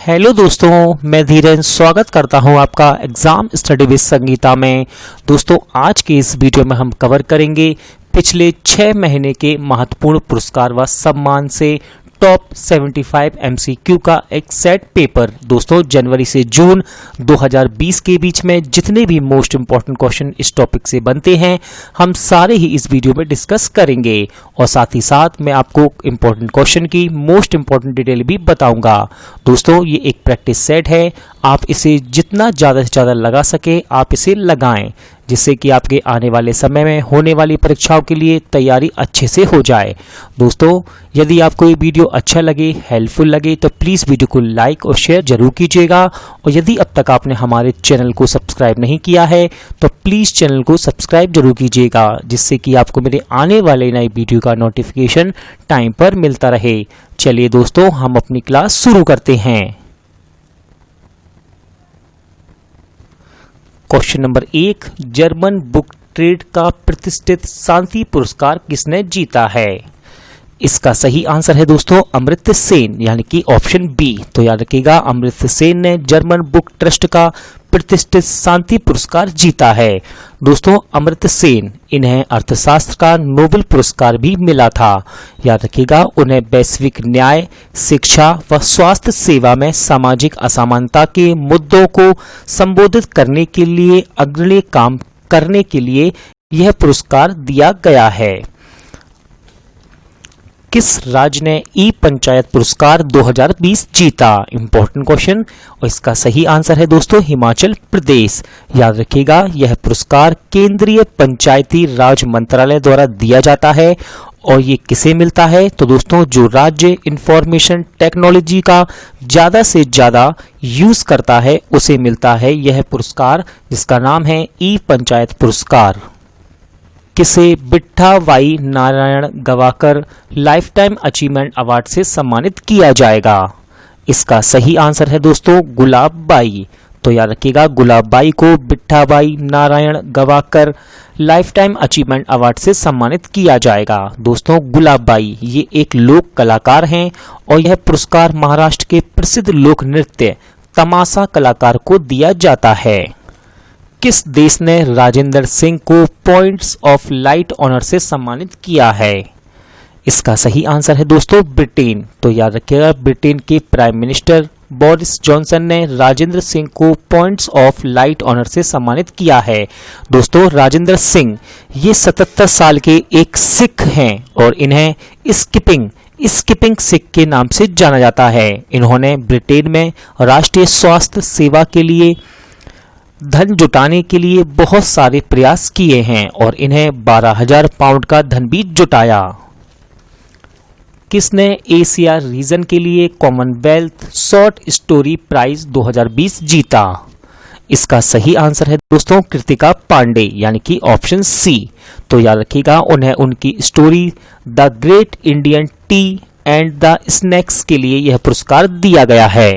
Hello दोस्तों, मैं धीरेन स्वागत करता हूं आपका एग्जाम स्टडी विद संगीता में। दोस्तों, आज के इस वीडियो में हम कवर करेंगे पिछले 6 महीने के महत्वपूर्ण पुरस्कार व सम्मान से टॉप 75 MCQ का एक सेट पेपर। दोस्तों, जनवरी से जून 2020 के बीच में जितने भी मोस्ट इंपॉर्टेंट क्वेश्चन इस टॉपिक से बनते हैं, हम सारे ही इस वीडियो में डिस्कस करेंगे और साथ ही साथ मैं आपको इंपॉर्टेंट क्वेश्चन की मोस्ट इंपॉर्टेंट डिटेल भी बताऊंगा। दोस्तों, ये एक प्रैक्टिस सेट है, आप इसे जितना ज़्यादा से ज़्यादा लगा सके आप इसे लगाएं, जिससे कि आपके आने वाले समय में होने वाली परीक्षाओं के लिए तैयारी अच्छे से हो जाए। दोस्तों, यदि आपको ये वीडियो अच्छा लगे, हेल्पफुल लगे, तो प्लीज़ वीडियो को लाइक और शेयर जरूर कीजिएगा। और यदि अब तक आपने हमारे चैनल को सब्सक्राइब नहीं किया है तो प्लीज़ चैनल को सब्सक्राइब जरूर कीजिएगा, जिससे कि आपको मेरे आने वाले नई वीडियो का नोटिफिकेशन टाइम पर मिलता रहे। चलिए दोस्तों, हम अपनी क्लास शुरू करते हैं। Question number 1, German book trade का प्रतिष्ठित शांति पुरस्कार किसने जीता है? इसका सही आंसर है दोस्तों अमर्त्य सेन, यानी कि ऑप्शन बी। तो याद रखिएगा, अमर्त्य सेन ने जर्मन बुक ट्रस्ट का प्रतिष्ठित शांति पुरस्कार जीता है। दोस्तों, अमर्त्य सेन, इन्हें अर्थशास्त्र का नोबेल पुरस्कार भी मिला था। याद रखिएगा, उन्हें वैश्विक न्याय, शिक्षा व स्वास्थ्य सेवा में सामाजिक असमानता के मुद्दों को संबोधित करने के लिए अग्रणी काम करने के लिए यह पुरस्कार दिया गया है। किस राज्य ने ई पंचायत पुरस्कार 2020 जीता? इंपॉर्टेंट क्वेश्चन, और इसका सही आंसर है दोस्तों हिमाचल प्रदेश। याद रखिएगा, यह पुरस्कार केंद्रीय पंचायती राज मंत्रालय द्वारा दिया जाता है। और ये किसे मिलता है? तो दोस्तों, जो राज्य इंफॉर्मेशन टेक्नोलॉजी का ज़्यादा से ज़्यादा यूज़ करता है उसे मिलता है यह पुरस्कार, जिसका नाम है ई पंचायत पुरस्कार। किसे Bitthabai Narayan Gavakar lifetime achievement award से सम्मानित किया जाएगा? इसका सही आंसर है दोस्तों गुलाबबाई। तो याद रखिएगा, गुलाबबाई को Bitthabai Narayan Gavakar lifetime achievement award से सम्मानित किया जाएगा। दोस्तों, गुलाबबाई ये एक लोक कलाकार हैं और यह पुरस्कार महाराष्ट्र के प्रसिद्ध लोक नृत्य तमाशा कलाकार को दिया जाता है। किस देश ने राजेंद्र सिंह को पॉइंट्स ऑफ लाइट ऑनर से सम्मानित किया है? इसका सही आंसर है दोस्तों ब्रिटेन। तो याद रखिएगा, ब्रिटेन के प्राइम मिनिस्टर बोरिस जॉनसन ने राजेंद्र सिंह को पॉइंट्स ऑफ लाइट ऑनर से सम्मानित किया है। दोस्तों, राजेंद्र सिंह ये 77 साल के एक सिख हैं और इन्हें स्किपिंग सिख के नाम से जाना जाता है। इन्होंने ब्रिटेन में राष्ट्रीय स्वास्थ्य सेवा के लिए धन जुटाने के लिए बहुत सारे प्रयास किए हैं और इन्हें 12,000 पाउंड का धन भी जुटाया। किसने एशिया रीजन के लिए कॉमनवेल्थ शॉर्ट स्टोरी प्राइज 2020 जीता? इसका सही आंसर है दोस्तों कृतिका पांडे, यानी कि ऑप्शन सी। तो याद रखिएगा, उन्हें उनकी story the great Indian T and the snacks के लिए यह पुरस्कार दिया गया है।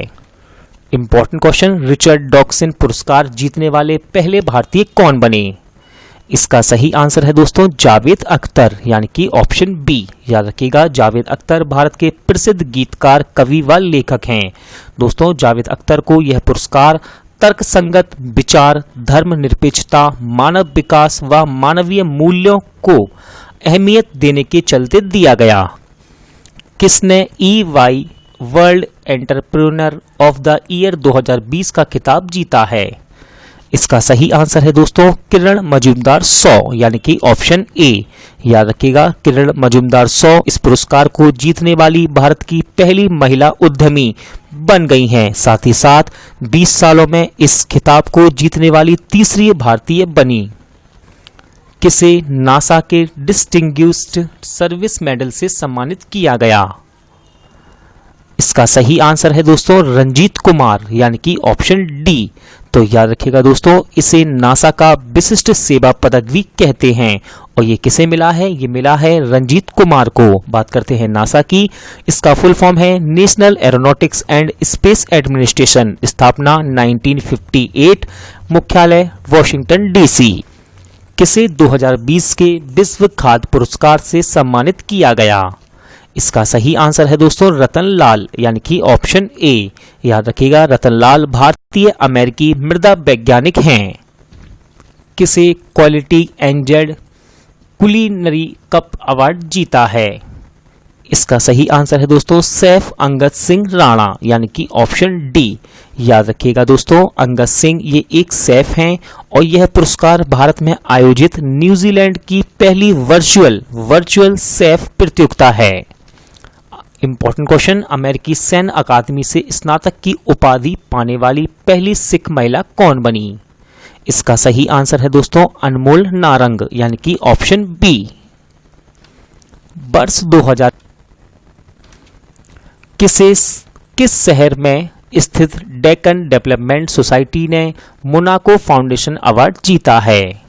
इंपॉर्टेंट क्वेश्चन, रिचर्ड डॉक्सन पुरस्कार जीतने वाले पहले भारतीय कौन बने? इसका सही आंसर है दोस्तों जावेद अख्तर, यानी कि ऑप्शन बी। याद रखिएगा, जावेद अख्तर भारत के प्रसिद्ध गीतकार, कवि व लेखक हैं। दोस्तों, जावेद अख्तर को यह पुरस्कार तर्कसंगत विचार, धर्मनिरपेक्षता, मानव विकास व मानवीय मूल्यों को अहमियत देने के चलते दिया गया। किसने EY world entrepreneur of the year 2020 का खिताब जीता है? इसका सही आंसर है दोस्तों किरण मजूमदार 100, यानी कि ऑप्शन ए। याद रखिएगा, किरण मजूमदार 100 इस पुरस्कार को जीतने वाली भारत की पहली महिला उद्यमी बन गई हैं। साथ ही साथ 20 सालों में इस खिताब को जीतने वाली तीसरी भारतीय बनी। किसे नासा के डिस्टिंग्विश्ड सर्विस मेडल से सम्मानित किया गया? इसका सही आंसर है दोस्तों रंजीत कुमार, यानी कि ऑप्शन डी। तो याद रखिएगा दोस्तों, इसे नासा का विशिष्ट सेवा पदक भी कहते हैं और ये किसे मिला है? ये मिला है रंजीत कुमार को। बात करते हैं नासा की। इसका फुल फॉर्म है national aeronautics and space administration, स्थापना 1958, मुख्यालय वॉशिंगटन DC। किसे 2020 के विश्व खाद्य पुरस्कार से सम्मानित किया गया? इसका सही आंसर है दोस्तों रतन लाल यानी कि ऑप्शन ए। याद रखिएगा रतन लाल भारतीय अमेरिकी मृदा वैज्ञानिक हैं। किसे क्वालिटी एंजेड कुलिनरी कप अवार्ड जीता है? इसका सही आंसर है दोस्तों सैफ अंगद सिंह राणा यानी कि ऑप्शन डी। याद रखिएगा दोस्तों अंगद सिंह ये एक सैफ हैं और यह पुरस्कार भारत में आयोजित न्यूजीलैंड की पहली वर्चुअल सैफ प्रतियोगिता है। इंपॉर्टेंट क्वेश्चन, अमेरिकी सैन्य अकादमी से स्नातक की उपाधि पाने वाली पहली सिख महिला कौन बनी? इसका सही आंसर है दोस्तों अनमोल नारंग यानी कि ऑप्शन बी। वर्ष 2000 किस शहर में स्थित डेक्कन डेवलपमेंट सोसाइटी ने मोनाको फाउंडेशन अवार्ड जीता है?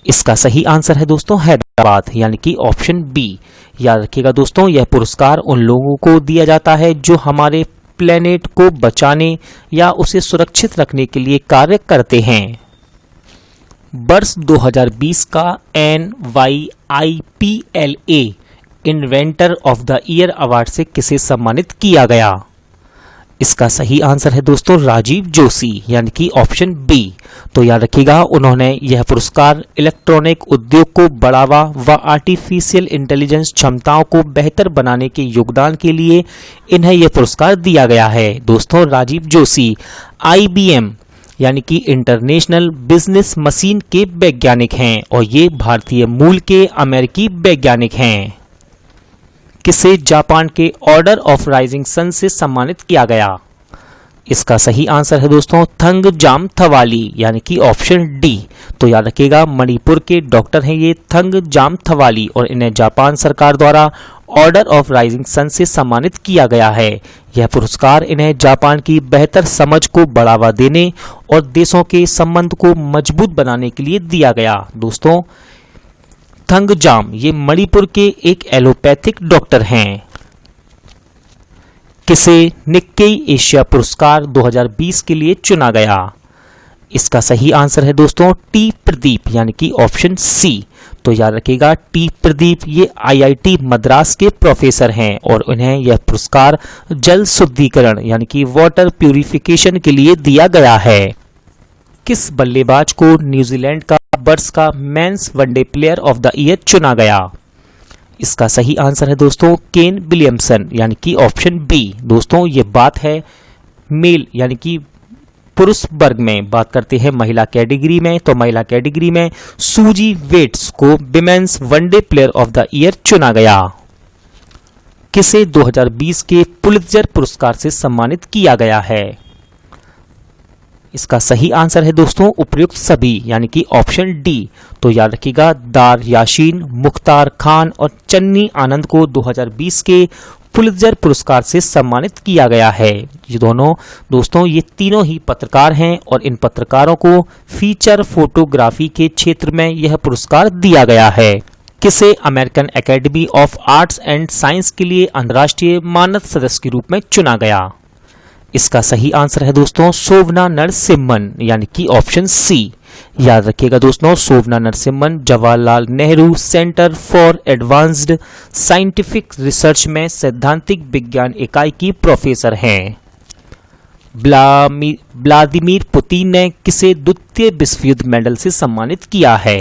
इसका सही आंसर है दोस्तों हैदराबाद यानी कि ऑप्शन बी। याद रखिएगा दोस्तों यह पुरस्कार उन लोगों को दिया जाता है जो हमारे प्लेनेट को बचाने या उसे सुरक्षित रखने के लिए कार्य करते हैं। वर्ष 2020 का NYIPLA inventor of the year award से किसे सम्मानित किया गया? इसका सही आंसर है दोस्तों राजीव जोशी यानी कि ऑप्शन बी। तो याद रखिएगा उन्होंने यह पुरस्कार इलेक्ट्रॉनिक उद्योग को बढ़ावा व आर्टिफिशियल इंटेलिजेंस क्षमताओं को बेहतर बनाने के योगदान के लिए इन्हें यह पुरस्कार दिया गया है। दोस्तों राजीव जोशी IBM यानी कि इंटरनेशनल बिजनेस मशीन के वैज्ञानिक हैं और ये भारतीय मूल के अमेरिकी वैज्ञानिक हैं। किसे जापान के ऑर्डर ऑफ राइजिंग सन से सम्मानित किया गया? इसका सही आंसर है दोस्तों थंगजाम थवाली यानी कि ऑप्शन डी। तो याद रखिएगा मणिपुर के डॉक्टर हैं ये थंगजाम थवाली और इन्हें जापान सरकार द्वारा ऑर्डर ऑफ राइजिंग सन से सम्मानित किया गया है। यह पुरस्कार इन्हें जापान की बेहतर समझ को बढ़ावा देने और देशों के संबंध को मजबूत बनाने के लिए दिया गया। दोस्तों थंगजाम ये मणिपुर के एक एलोपैथिक डॉक्टर हैं। किसे निक्केई एशिया पुरस्कार 2020 के लिए चुना गया? इसका सही आंसर है दोस्तों टी प्रदीप यानी कि ऑप्शन सी। तो याद रखिएगा टी प्रदीप ये IIT मद्रास के प्रोफेसर हैं और उन्हें यह पुरस्कार जल शुद्धिकरण यानी कि वाटर प्यूरिफिकेशन के लिए दिया गया है। किस बल्लेबाज को न्यूजीलैंड का वर्ष का men's one day player of the year चुना गया? इसका सही आंसर है दोस्तों केन विलियमसन यानी कि ऑप्शन बी। दोस्तों ये बात है मेल यानी कि पुरुष वर्ग में। बात करते हैं महिला कैटेगरी में तो महिला कैटेगरी में सूजी वेट्स को women's one day player of the year चुना गया। किसे 2020 के पुलित्जर पुरस्कार से सम्मानित किया गया है? इसका सही आंसर है दोस्तों उपयुक्त सभी यानी कि ऑप्शन डी। तो याद रखिएगा दार याशीन, मुख्तार खान और चन्नी आनंद को 2020 के पुलित्जर पुरस्कार से सम्मानित किया गया है। ये दोनों दोस्तों ये तीनों ही पत्रकार हैं और इन पत्रकारों को फीचर फोटोग्राफी के क्षेत्र में यह पुरस्कार दिया गया है। किसे American academy of arts and science के लिए अंतर्राष्ट्रीय मानद सदस्य के रूप में चुना गया? इसका सही आंसर है दोस्तों शोभना नरसिम्हन यानी कि ऑप्शन सी। याद रखिएगा दोस्तों Shobhana Narasimhan Jawaharlal Nehru centre for advanced scientific research में सैद्धांतिक विज्ञान इकाई की प्रोफेसर हैं। व्लादिमीर पुतिन ने किसे द्वितीय विश्व युद्ध मेडल से सम्मानित किया है?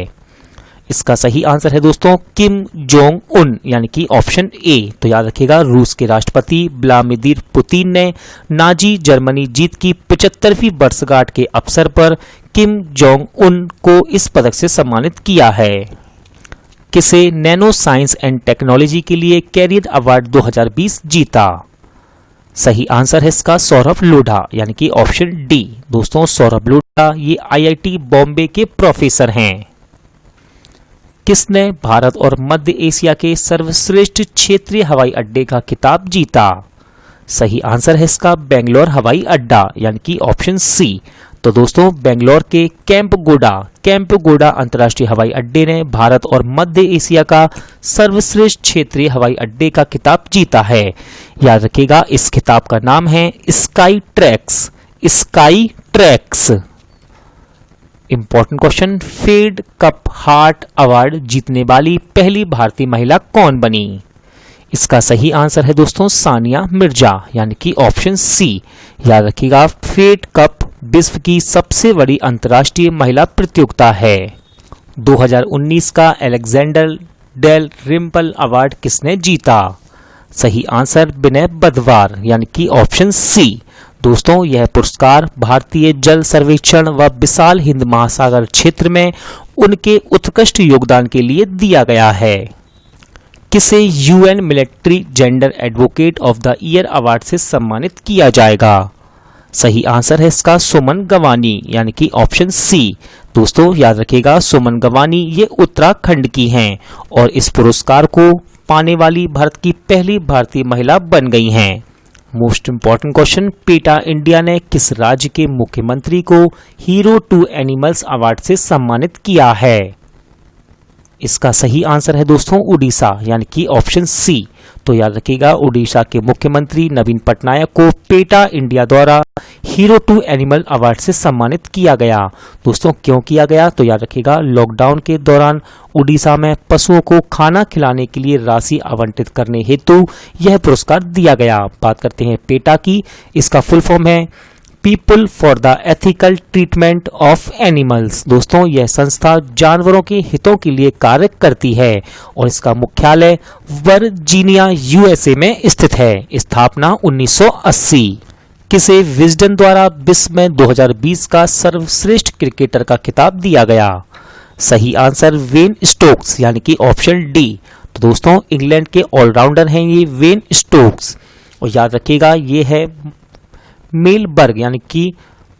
इसका सही आंसर है दोस्तों किम जोंग उन यानी कि ऑप्शन ए। तो याद रखिएगा रूस के राष्ट्रपति व्लादिमीर पुतिन ने नाजी जर्मनी जीत की 75वीं वर्षगांठ के अवसर पर किम जोंग उन को इस पदक से सम्मानित किया है। किसे नैनो साइंस एंड टेक्नोलॉजी के लिए कैरियर अवार्ड 2020 जीता? सही आंसर है इसका सौरभ लोढ़ा यानी कि ऑप्शन डी। दोस्तों सौरभ लोढ़ा ये IIT बॉम्बे के प्रोफेसर हैं। किसने भारत और मध्य एशिया के सर्वश्रेष्ठ क्षेत्रीय हवाई अड्डे का खिताब जीता? सही आंसर है इसका बेंगलोर हवाई अड्डा यानी कि ऑप्शन सी। तो दोस्तों बेंगलोर के कैंपगोडा अंतर्राष्ट्रीय हवाई अड्डे ने भारत और मध्य एशिया का सर्वश्रेष्ठ क्षेत्रीय हवाई अड्डे का खिताब जीता है। याद रखिएगा इस खिताब का नाम है sky tracks. Important question, Fed Cup heart award जीतने वाली पहली भारतीय महिला कौन बनी? इसका सही आंसर है दोस्तों सानिया मिर्जा, यानी कि ऑप्शन सी। याद रखिएगा, फेड कप विश्व की सबसे बड़ी अंतर्राष्ट्रीय महिला प्रतियोगिता है। 2019 का अलेक्जेंडर डेल रिम्पल अवार्ड किसने जीता? सही आंसर विनय बदवार, यानी कि ऑप्शन सी। दोस्तों, यह पुरस्कार भारतीय जल सर्वेक्षण व विशाल हिंद महासागर क्षेत्र में उनके उत्कृष्ट योगदान के लिए दिया गया है। किसे UN military gender advocate of the year award से सम्मानित किया जाएगा? सही आंसर है इसका सुमन गवानी, यानी कि ऑप्शन सी। दोस्तों, याद रखिएगा, सुमन गवानी ये उत्तराखंड की हैं और इस पुरस्कार को पाने वाली भारत की पहली भारतीय महिला बन गई हैं। Most important question, PETA India ने किस राज्य के मुख्यमंत्री को हीरो टू एनिमल्स अवार्ड से सम्मानित किया है? इसका सही आंसर है दोस्तों उड़ीसा, यानी कि ऑप्शन सी। तो याद रखिएगा, उड़ीसा के मुख्यमंत्री नवीन पटनायक को पेटा इंडिया द्वारा हीरो टू एनिमल अवार्ड से सम्मानित किया गया। दोस्तों, क्यों किया गया? तो याद रखिएगा, लॉकडाउन के दौरान उड़ीसा में पशुओं को खाना खिलाने के लिए राशि आवंटित करने हेतु यह पुरस्कार दिया गया। बात करते हैं पेटा की। इसका फुल फॉर्म है people for the ethical treatment of animals. दोस्तों, यह संस्था जानवरों के हितों के लिए कार्य करती है और इसका मुख्यालय वर्जीनिया यूएसए में स्थित है। स्थापना 1980। किसे विजडन द्वारा विश्व में 2020 का सर्वश्रेष्ठ क्रिकेटर का खिताब दिया गया? सही आंसर वेन स्टोक्स, यानी कि ऑप्शन डी। तो दोस्तों, इंग्लैंड के ऑलराउंडर हैं ये वेन स्टोक्स। और याद रखिएगा, ये है मेल वर्ग, यानी कि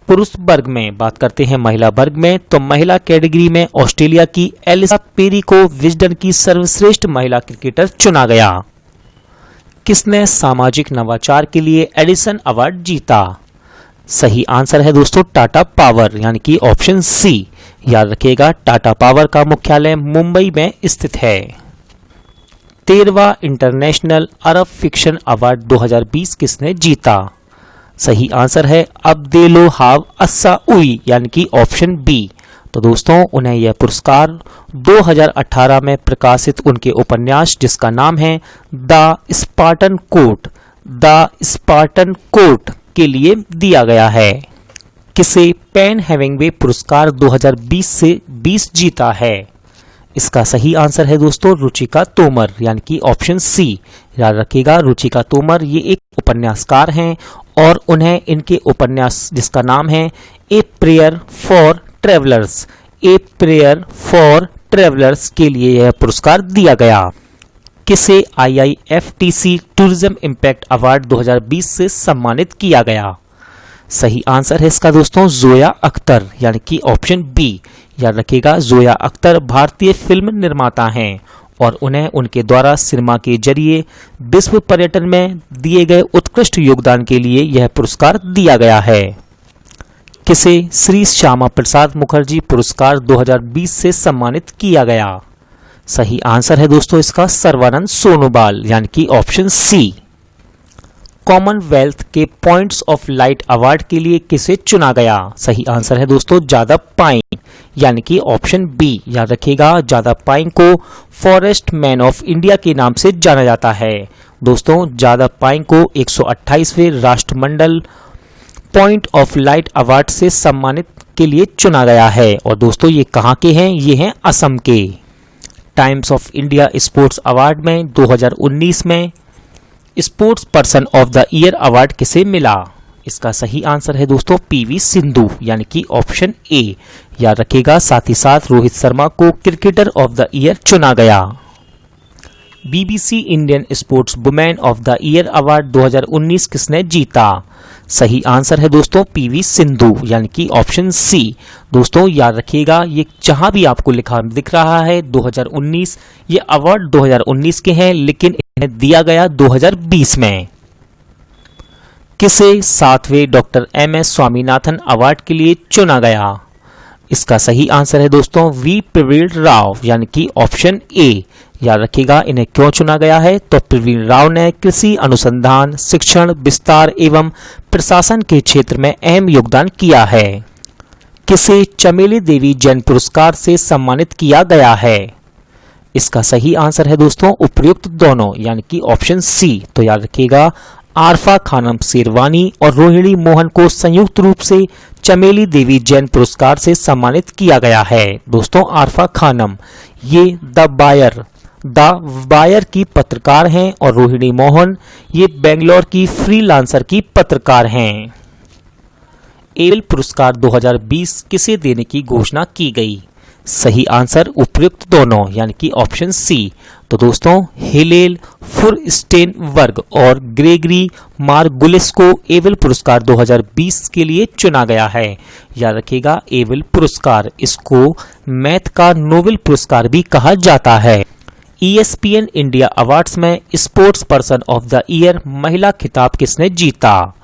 पुरुष वर्ग में। बात करते हैं महिला वर्ग में, तो महिला कैटेगरी में ऑस्ट्रेलिया की एलिसा पेरी को विजडन की सर्वश्रेष्ठ महिला क्रिकेटर चुना गया। किसने सामाजिक नवाचार के लिए एडिसन अवार्ड जीता? सही आंसर है दोस्तों टाटा पावर, यानी कि ऑप्शन सी। याद रखिएगा, टाटा पावर का मुख्यालय मुंबई में स्थित है। 13वां इंटरनेशनल अरब फिक्शन अवार्ड 2020 किसने जीता? सही आंसर है अब्देलो हाव अस्साउई, यानी कि ऑप्शन बी। तो दोस्तों, उन्हें यह पुरस्कार 2018 में प्रकाशित उनके उपन्यास जिसका नाम है द स्पार्टन कोर्ट के लिए दिया गया है। किसे पेन हेमिंगवे पुरस्कार 2020 से 20 जीता है? इसका सही आंसर है दोस्तों रुचिका तोमर, यानी कि ऑप्शन सी। याद रखिएगा, रुचिका तोमर ये एक उपन्यासकार हैं और उन्हें इनके उपन्यास जिसका नाम है ए प्रेयर फॉर ट्रेवलर्स के लिए यह पुरस्कार दिया गया। किसे IIFTC टूरिज्म इम्पैक्ट अवार्ड 2020 से सम्मानित किया गया? सही आंसर है इसका दोस्तों जोया अख्तर, यानी कि ऑप्शन बी। याद रखिएगा, जोया अख्तर भारतीय फिल्म निर्माता हैं और उन्हें उनके द्वारा सिनेमा के जरिए विश्व पर्यटन में दिए गए उत्कृष्ट योगदान के लिए यह पुरस्कार दिया गया है। किसे श्री श्यामा प्रसाद मुखर्जी पुरस्कार 2020 से सम्मानित किया गया? सही आंसर है दोस्तों इसका सर्वानंद सोनोवाल, यानी कि ऑप्शन सी। कॉमनवेल्थ के पॉइंट्स ऑफ लाइट अवार्ड के लिए किसे चुना गया? सही आंसर है दोस्तों जादव पायेंग, यानी कि ऑप्शन बी। याद रखिएगा, जादव पायेंग को फॉरेस्ट मैन ऑफ इंडिया के नाम से जाना जाता है। दोस्तों, जादव पायेंग को 128वें राष्ट्रमंडल पॉइंट ऑफ लाइट अवार्ड से सम्मानित के लिए चुना गया है। और दोस्तों, ये कहाँ के हैं? ये हैं असम के। Times of India sports award में 2019 में sports person of the year award किसे मिला? इसका सही आंसर है दोस्तों पीवी सिंधु, यानी कि ऑप्शन ए। याद रखिएगा, साथ ही साथ रोहित शर्मा को क्रिकेटर ऑफ द ईयर चुना गया। BBC Indian sports women of the year award 2019 किसने जीता? सही आंसर है दोस्तों पीवी सिंधु, यानी कि ऑप्शन सी। दोस्तों, याद रखिएगा, ये जहां भी आपको लिखा दिख रहा है 2019, ये अवार्ड 2019 के हैं, लेकिन इन्हें दिया गया 2020 में। किसे 7वें डॉक्टर MS स्वामीनाथन अवार्ड के लिए चुना गया? इसका सही आंसर है दोस्तों वी प्रवीण राव, यानी कि ऑप्शन ए। याद रखिएगा, इन्हें क्यों चुना गया है? तो प्रवीण राव ने कृषि अनुसंधान, शिक्षण, विस्तार एवं प्रशासन के क्षेत्र में अहम योगदान किया है। किसे चमेली देवी जैन पुरस्कार से सम्मानित किया गया है? इसका सही आंसर है दोस्तों उपर्युक्त दोनों, यानी कि ऑप्शन सी। तो याद रखिएगा, आरफा खानम शेरवानी और रोहिणी मोहन को संयुक्त रूप से चमेली देवी जैन पुरस्कार से सम्मानित किया गया है। दोस्तों, आरफा खानम ये द बायर की पत्रकार हैं और रोहिणी मोहन ये बेंगलोर की फ्रीलांसर की पत्रकार हैं। एबल पुरस्कार 2020 किसे देने की घोषणा की गई? सही आंसर उपर्युक्त दोनों, यानी कि ऑप्शन सी। तो दोस्तों, हिलेल फुरस्टेनबर्ग और ग्रेगरी मार्गुलिस को एबल पुरस्कार 2020 के लिए चुना गया है। याद रखिएगा, एबल पुरस्कार, इसको मैथ का नोबेल पुरस्कार भी कहा जाता है। ESPN इंडिया अवार्ड्स में sports person of the year महिला खिताब किसने जीता?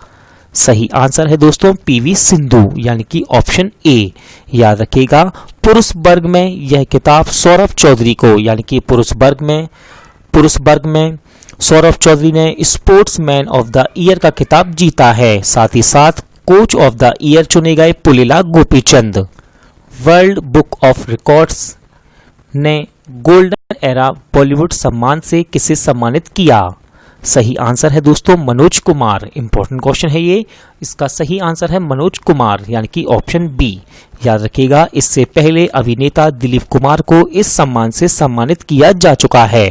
सही आंसर है दोस्तों PV सिंधु, यानी कि ऑप्शन ए। याद रखिएगा, पुरुष वर्ग में यह खिताब सौरभ चौधरी को, यानी कि पुरुष वर्ग में सौरभ चौधरी ने स्पोर्ट्समैन ऑफ द ईयर का खिताब जीता है। साथ ही साथ कोच ऑफ द ईयर चुने गए Pullela Gopichand. World book of records ने गोल्डन एरा बॉलीवुड सम्मान से किसे सम्मानित किया? सही आंसर है दोस्तों मनोज कुमार। इंपॉर्टेंट क्वेश्चन है ये, इसका सही आंसर है मनोज कुमार, यानी कि ऑप्शन बी। याद रखिएगा, इससे पहले अभिनेता दिलीप कुमार को इस सम्मान से सम्मानित किया जा चुका है।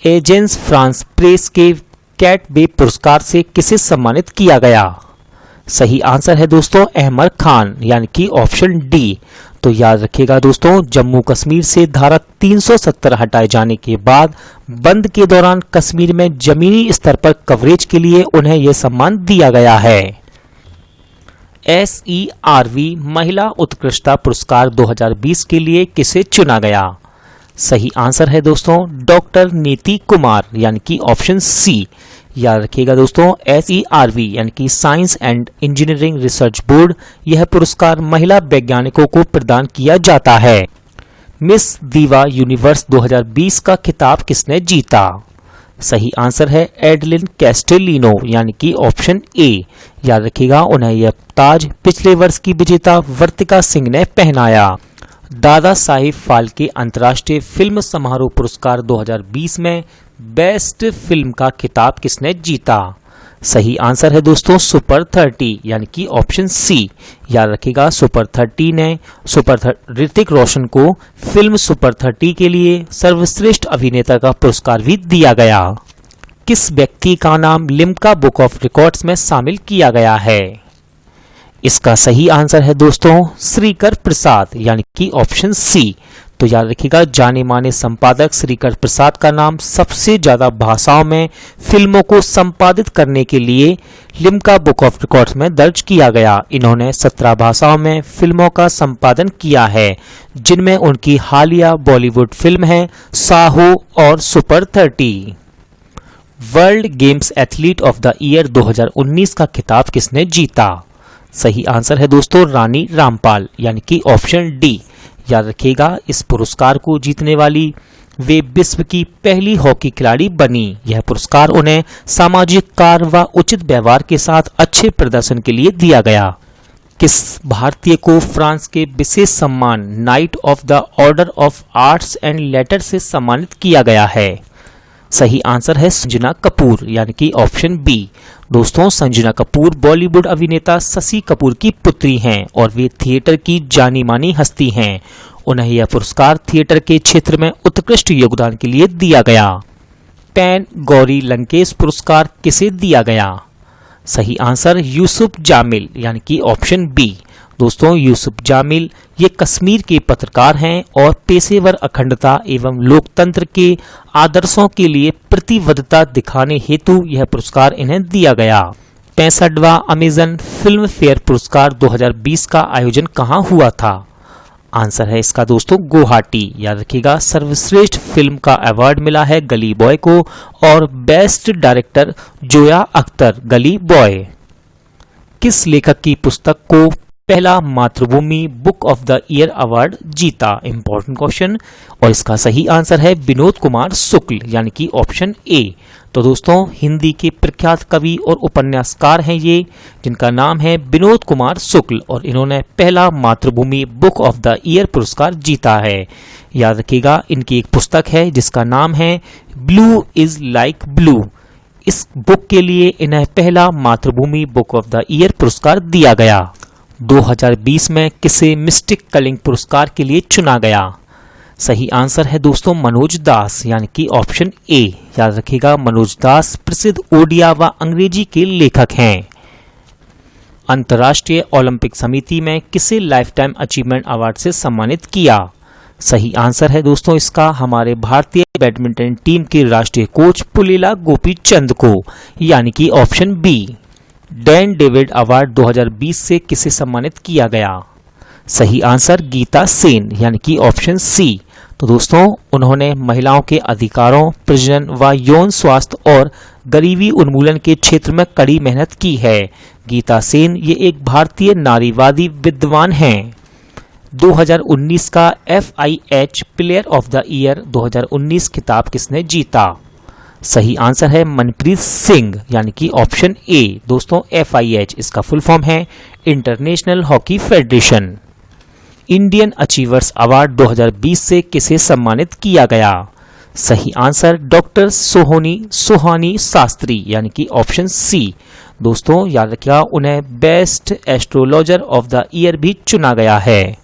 एजेंस फ्रांस प्रेस के कैट बे पुरस्कार से किसे सम्मानित किया गया? सही आंसर है दोस्तों अहमद खान, यानी कि ऑप्शन डी। तो याद रखिएगा दोस्तों, जम्मू कश्मीर से धारा 370 हटाए जाने के बाद बंद के दौरान कश्मीर में जमीनी स्तर पर कवरेज के लिए उन्हें यह सम्मान दिया गया है। SERV महिला उत्कृष्टता पुरस्कार 2020 के लिए किसे चुना गया? सही आंसर है दोस्तों डॉक्टर नीति कुमार, यानी कि ऑप्शन सी। याद रखिएगा दोस्तों, SERV यानी कि science and engineering research board, यह पुरस्कार महिला वैज्ञानिकों को प्रदान किया जाता है। मिस दीवा यूनिवर्स 2020 का खिताब किसने जीता? सही आंसर है एडलिन कैस्टेलिनो, यानी कि ऑप्शन ए। याद रखिएगा, उन्हें यह ताज पिछले वर्ष की विजेता वर्तिका सिंह ने पहनाया। दादा साहिब फाल्के अंतर्राष्ट्रीय फिल्म समारोह पुरस्कार 2020 में बेस्ट फिल्म का खिताब किसने जीता? सही आंसर है दोस्तों सुपर 30, यानी कि ऑप्शन सी। याद रखिएगा, सुपर 30 ने ऋतिक रोशन को फिल्म सुपर 30 के लिए सर्वश्रेष्ठ अभिनेता का पुरस्कार भी दिया गया। किस व्यक्ति का नाम लिम्का बुक ऑफ रिकॉर्ड्स में शामिल किया गया है? इसका सही आंसर है दोस्तों श्रीकर प्रसाद, यानी कि ऑप्शन सी। तो याद रखिएगा, जाने माने संपादक श्रीकर प्रसाद का नाम सबसे ज्यादा भाषाओं में फिल्मों को संपादित करने के लिए लिम्का बुक ऑफ रिकॉर्ड्स में दर्ज किया गया। इन्होंने 17 भाषाओं में फिल्मों का संपादन किया है, जिनमें उनकी हालिया बॉलीवुड फिल्म है साहो और super 30। World games athlete of the year 2019 का खिताब किसने जीता? सही आंसर है दोस्तों रानी रामपाल, यानी कि ऑप्शन डी। याद रखिएगा, इस पुरस्कार को जीतने वाली वे विश्व की पहली हॉकी खिलाड़ी बनी। यह पुरस्कार उन्हें सामाजिक कार्य व उचित व्यवहार के साथ अच्छे प्रदर्शन के लिए दिया गया। किस भारतीय को फ्रांस के विशेष सम्मान night of the order of arts and later से सम्मानित किया गया है? सही आंसर है संजना कपूर, यानी कि ऑप्शन बी। दोस्तों, संजना कपूर बॉलीवुड अभिनेता शशि कपूर की पुत्री हैं और वे थिएटर की जानी मानी हस्ती हैं। उन्हें यह पुरस्कार थिएटर के क्षेत्र में उत्कृष्ट योगदान के लिए दिया गया। पैन गौरी लंकेश पुरस्कार किसे दिया गया? सही आंसर यूसुफ जामिल, यानी कि ऑप्शन बी। दोस्तों, यूसुफ जामिल ये कश्मीर के पत्रकार हैं और पेशेवर अखंडता एवं लोकतंत्र के आदर्शों के लिए प्रतिबद्धता दिखाने हेतु यह पुरस्कार इन्हें दिया गया। 65वां अमेजन फिल्म फेयर पुरस्कार 2020 का आयोजन कहाँ हुआ था? आंसर है इसका दोस्तों गुवाहाटी। याद रखिएगा, सर्वश्रेष्ठ फिल्म का अवार्ड मिला है गली बॉय को और बेस्ट डायरेक्टर जोया अख्तर गली बॉय। किस लेखक की पुस्तक को पहला मातृभूमि book of the year award जीता। इंपॉर्टेंट क्वेश्चन, और इसका सही आंसर है विनोद कुमार शुक्ल यानी कि ऑप्शन ए। तो दोस्तों हिंदी के प्रख्यात कवि और उपन्यासकार हैं ये, जिनका नाम है विनोद कुमार शुक्ल, और इन्होंने पहला मातृभूमि बुक ऑफ द ईयर पुरस्कार जीता है। याद रखिएगा, इनकी एक पुस्तक है जिसका नाम है ब्लू इज लाइक ब्लू। इस बुक के लिए इन्हें पहला मातृभूमि बुक ऑफ द ईयर पुरस्कार दिया गया। 2020 में किसे मिस्टिक कलिंग पुरस्कार के लिए चुना गया? सही आंसर है दोस्तों मनोज दास यानी कि ऑप्शन ए। याद रखिएगा, मनोज दास प्रसिद्ध ओडिया व अंग्रेजी के लेखक हैं। अंतर्राष्ट्रीय ओलंपिक समिति में किसे लाइफ टाइम अचीवमेंट अवार्ड से सम्मानित किया? सही आंसर है दोस्तों इसका हमारे भारतीय बैडमिंटन टीम के राष्ट्रीय कोच पुलेला गोपीचंद को, यानी कि option B. Dan David award 2020 से किसे सम्मानित किया गया? सही आंसर गीता सेन यानी कि ऑप्शन सी। तो दोस्तों उन्होंने महिलाओं के अधिकारों, प्रजनन व यौन स्वास्थ्य और गरीबी उन्मूलन के क्षेत्र में कड़ी मेहनत की है। गीता सेन ये एक भारतीय नारीवादी विद्वान हैं। 2019 का FIH player of the year 2019 खिताब किसने जीता? सही आंसर है मनप्रीत सिंह यानी कि ऑप्शन ए। दोस्तों FIH इसका फुल फॉर्म है international hockey federation. Indian achievers award 2020 से किसे सम्मानित किया गया? सही आंसर डॉक्टर सोहानी शास्त्री यानी कि ऑप्शन सी। दोस्तों याद रखिएगा, उन्हें best astrologer of the year भी चुना गया है।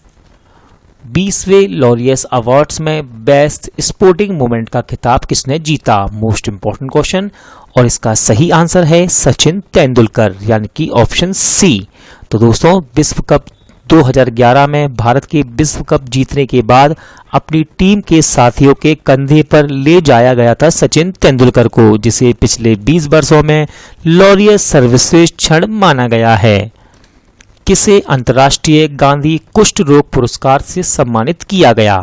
20वें लॉरियस अवार्ड्स में बेस्ट स्पोर्टिंग मूवमेंट का खिताब किसने जीता? मोस्ट इंपॉर्टेंट क्वेश्चन, और इसका सही आंसर है सचिन तेंदुलकर यानी कि ऑप्शन सी। तो दोस्तों विश्व कप 2011 में भारत के विश्व कप जीतने के बाद अपनी टीम के साथियों के कंधे पर ले जाया गया था सचिन तेंदुलकर को, जिसे पिछले 20 वर्षों में लॉरियस सर्वश्रेष्ठ क्षण माना गया है। किसे अंतर्राष्ट्रीय गांधी कुष्ठ रोग पुरस्कार से सम्मानित किया गया?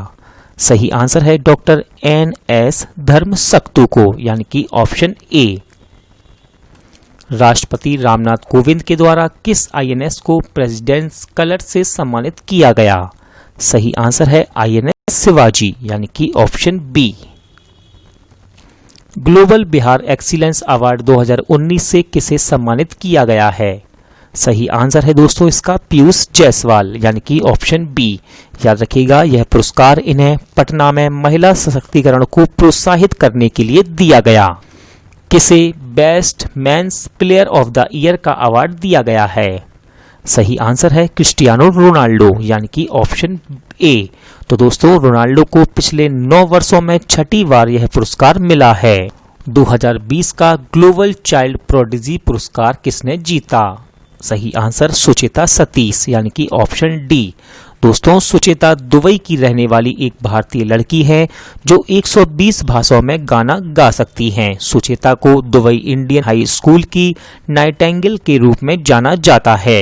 सही आंसर है डॉक्टर NS धर्मसक्तु को यानी कि ऑप्शन ए। राष्ट्रपति रामनाथ कोविंद के द्वारा किस INS को प्रेसिडेंट्स कलर से सम्मानित किया गया? सही आंसर है INS शिवाजी यानी कि option B. Global Bihar excellence award 2019 से किसे सम्मानित किया गया है? सही आंसर है दोस्तों इसका पीयूष जायसवाल यानी कि ऑप्शन बी। याद रखिएगा, यह पुरस्कार इन्हें पटना में महिला सशक्तिकरण को प्रोत्साहित करने के लिए दिया गया। किसे best men's player of the year का अवार्ड दिया गया है? सही आंसर है क्रिस्टियानो रोनाल्डो यानी कि ऑप्शन ए। तो दोस्तों रोनाल्डो को पिछले 9 वर्षों में 6ठी बार यह पुरस्कार मिला है। 2020 का ग्लोबल चाइल्ड प्रोडिजी पुरस्कार किसने जीता? सही आंसर सुचेता सतीश यानी कि ऑप्शन डी। दोस्तों सुचेता दुबई की रहने वाली एक भारतीय लड़की है जो 120 भाषाओं में गाना गा सकती हैं। सुचेता को दुबई इंडियन हाई स्कूल की नाइटिंगेल के रूप में जाना जाता है।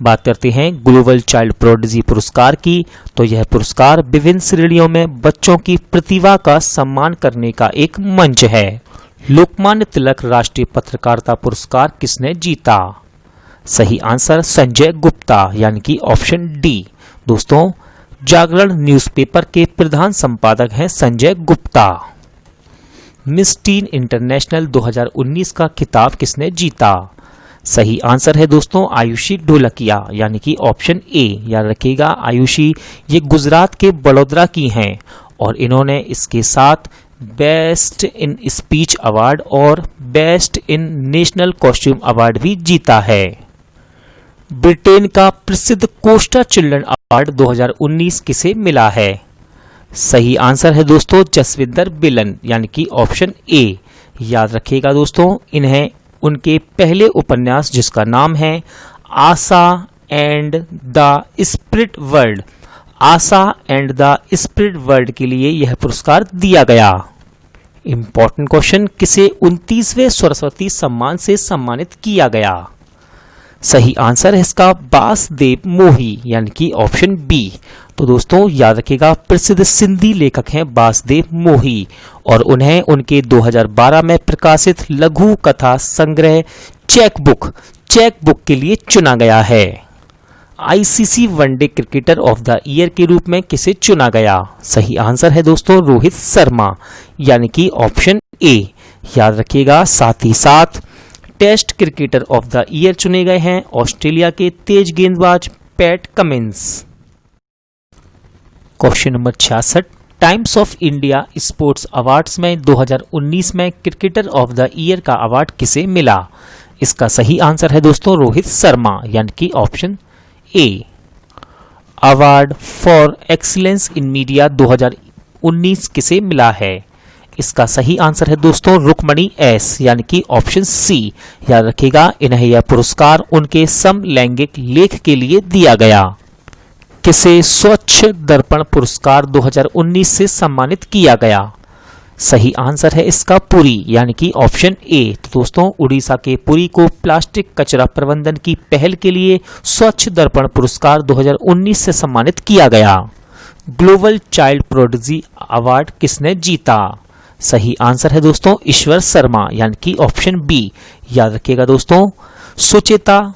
बात करते हैं ग्लोबल चाइल्ड प्रोडिजी पुरस्कार की, तो यह पुरस्कार विभिन्न श्रेणियों में बच्चों की प्रतिभा का सम्मान करने का एक मंच है। लोकमान्य तिलक राष्ट्रीय पत्रकारिता पुरस्कार किसने जीता? सही आंसर संजय गुप्ता यानी कि ऑप्शन डी। दोस्तों जागरण न्यूज़पेपर के प्रधान संपादक हैं Sanjay Gupta. Miss tin international 2019 का खिताब किसने जीता? सही आंसर है दोस्तों आयुषी ढोलकिया यानी कि ऑप्शन ए। याद रखिएगा, आयुषी ये गुजरात के बड़ौदा की हैं और इन्होंने इसके साथ बेस्ट इन स्पीच अवार्ड और best in national costume award भी जीता है। ब्रिटेन का प्रसिद्ध कोस्टा चिल्ड्रन अवार्ड 2019 किसे मिला है? सही आंसर है दोस्तों जसविंदर बिलन यानी कि ऑप्शन ए। याद रखिएगा दोस्तों, इन्हें उनके पहले उपन्यास जिसका नाम है Asha and the spirit world, Asha and the spirit world के लिए यह पुरस्कार दिया गया। इंपॉर्टेंट क्वेश्चन, किसे 29वें सरस्वती सम्मान से सम्मानित किया गया? सही आंसर है इसका बासदेव मोही यानी कि ऑप्शन बी। तो दोस्तों याद रखिएगा, प्रसिद्ध सिंधी लेखक हैं बासदेव मोही और उन्हें उनके 2012 में प्रकाशित लघु कथा संग्रह चेकबुक के लिए चुना गया है। ICC one day cricketer of the year के रूप में किसे चुना गया? सही आंसर है दोस्तों रोहित शर्मा यानी कि ऑप्शन ए। याद रखिएगा। साथ ही साथ test cricketer of the year चुने गए हैं ऑस्ट्रेलिया के तेज गेंदबाज Pat Cummins. Question number 66, Times of India sports awards में 2019 में क्रिकेटर ऑफ द ईयर का अवार्ड किसे मिला? इसका सही आंसर है दोस्तों रोहित शर्मा यानी कि option A. Award for excellence in media 2019 किसे मिला है? इसका सही आंसर है दोस्तों रुक्मणी एस यानी कि ऑप्शन सी। याद रखिएगा, इन्हें यह पुरस्कार उनके समलैंगिक लेख के लिए दिया गया। किसे स्वच्छ दर्पण पुरस्कार 2019 से सम्मानित किया गया? सही आंसर है इसका पुरी यानी कि ऑप्शन ए। तो दोस्तों उड़ीसा के पुरी को प्लास्टिक कचरा प्रबंधन की पहल के लिए स्वच्छ दर्पण पुरस्कार 2019 से सम्मानित किया गया। ग्लोबल चाइल्ड प्रोडिजी अवार्ड किसने जीता? सही आंसर है दोस्तों ईश्वर शर्मा यानी कि ऑप्शन बी। याद रखिएगा दोस्तों, सुचेता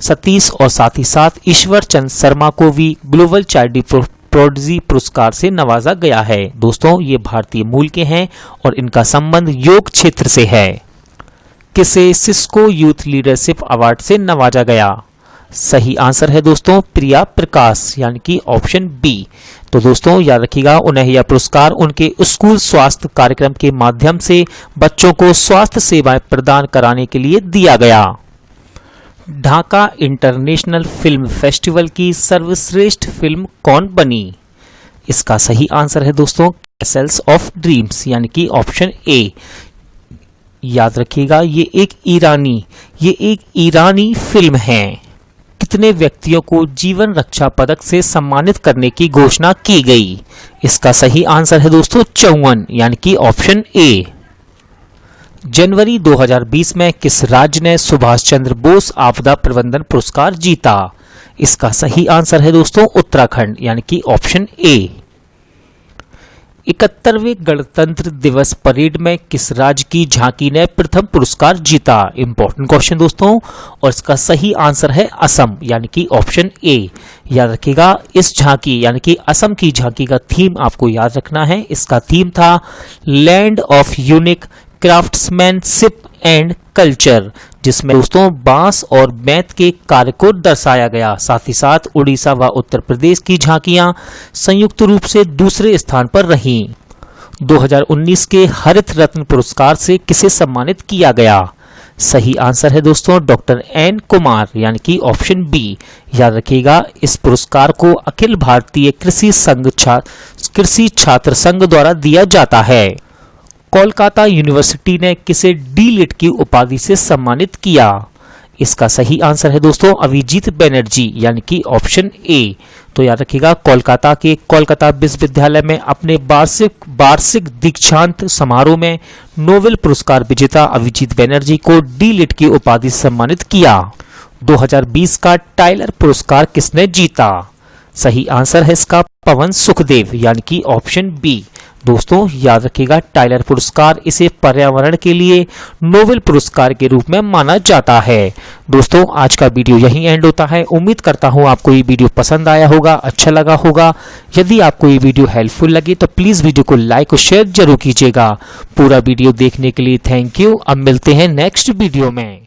सतीश और साथ ही साथ ईश्वर चंद शर्मा को भी ग्लोबल चाइल्ड प्रोडिजी पुरस्कार से नवाजा गया है। दोस्तों ये भारतीय मूल के हैं और इनका संबंध योग क्षेत्र से है। किसे सिस्को यूथ लीडरशिप अवार्ड से नवाजा गया? सही आंसर है दोस्तों प्रिया प्रकाश यानी कि ऑप्शन बी। तो दोस्तों याद रखिएगा, उन्हें यह पुरस्कार उनके स्कूल स्वास्थ्य कार्यक्रम के माध्यम से बच्चों को स्वास्थ्य सेवाएं प्रदान कराने के लिए दिया गया। ढाका इंटरनेशनल फिल्म फेस्टिवल की सर्वश्रेष्ठ फिल्म कौन बनी? इसका सही आंसर है दोस्तों कैसल्स ऑफ ड्रीम्स यानी कि ऑप्शन ए। याद रखिएगा, ये एक ईरानी फिल्म है। कितने व्यक्तियों को जीवन रक्षा पदक से सम्मानित करने की घोषणा की गई? इसका सही आंसर है दोस्तों 54 यानी कि ऑप्शन ए। जनवरी 2020 में किस राज्य ने सुभाष चंद्र बोस आपदा प्रबंधन पुरस्कार जीता? इसका सही आंसर है दोस्तों उत्तराखंड यानी कि ऑप्शन ए। 71वें गणतंत्र दिवस परेड में किस राज्य की झांकी ने प्रथम पुरस्कार जीता? इंपॉर्टेंट क्वेश्चन दोस्तों, और इसका सही आंसर है असम यानी कि ऑप्शन ए। याद रखिएगा, इस झांकी यानी कि असम की झांकी का थीम आपको याद रखना है। इसका थीम था land of unique craftsmanship and culture, जिसमें दोस्तों बांस और बेंत के कार्य को दर्शाया गया। साथ ही साथ उड़ीसा व उत्तर प्रदेश की झांकियां संयुक्त रूप से दूसरे स्थान पर रहीं। 2019 के हरित रत्न पुरस्कार से किसे सम्मानित किया गया? सही आंसर है दोस्तों डॉक्टर एन कुमार यानी कि ऑप्शन बी। याद रखिएगा, इस पुरस्कार को अखिल भारतीय कृषि छात्र संघ द्वारा दिया जाता है। कोलकाता यूनिवर्सिटी ने किसे डी.लिट की उपाधि से सम्मानित किया? इसका सही आंसर है दोस्तों अभिजीत बनर्जी यानी कि ऑप्शन ए। तो याद रखिएगा, कोलकाता विश्वविद्यालय में अपने वार्षिक दीक्षांत समारोह में नोबेल पुरस्कार विजेता अभिजीत बनर्जी को डी.लिट की उपाधि से सम्मानित किया। 2020 का टाइलर पुरस्कार किसने जीता? सही आंसर है इसका पवन सुखदेव यानी कि ऑप्शन बी। दोस्तों याद रखिएगा, टाइलर पुरस्कार इसे पर्यावरण के लिए नोबेल पुरस्कार के रूप में माना जाता है। दोस्तों आज का वीडियो यहीं एंड होता है। उम्मीद करता हूं आपको ये वीडियो पसंद आया होगा, अच्छा लगा होगा। यदि आपको ये वीडियो हेल्पफुल लगी तो प्लीज वीडियो को लाइक और शेयर जरूर कीजिएगा। पूरा वीडियो देखने के लिए थैंक यू। अब मिलते हैं नेक्स्ट वीडियो में।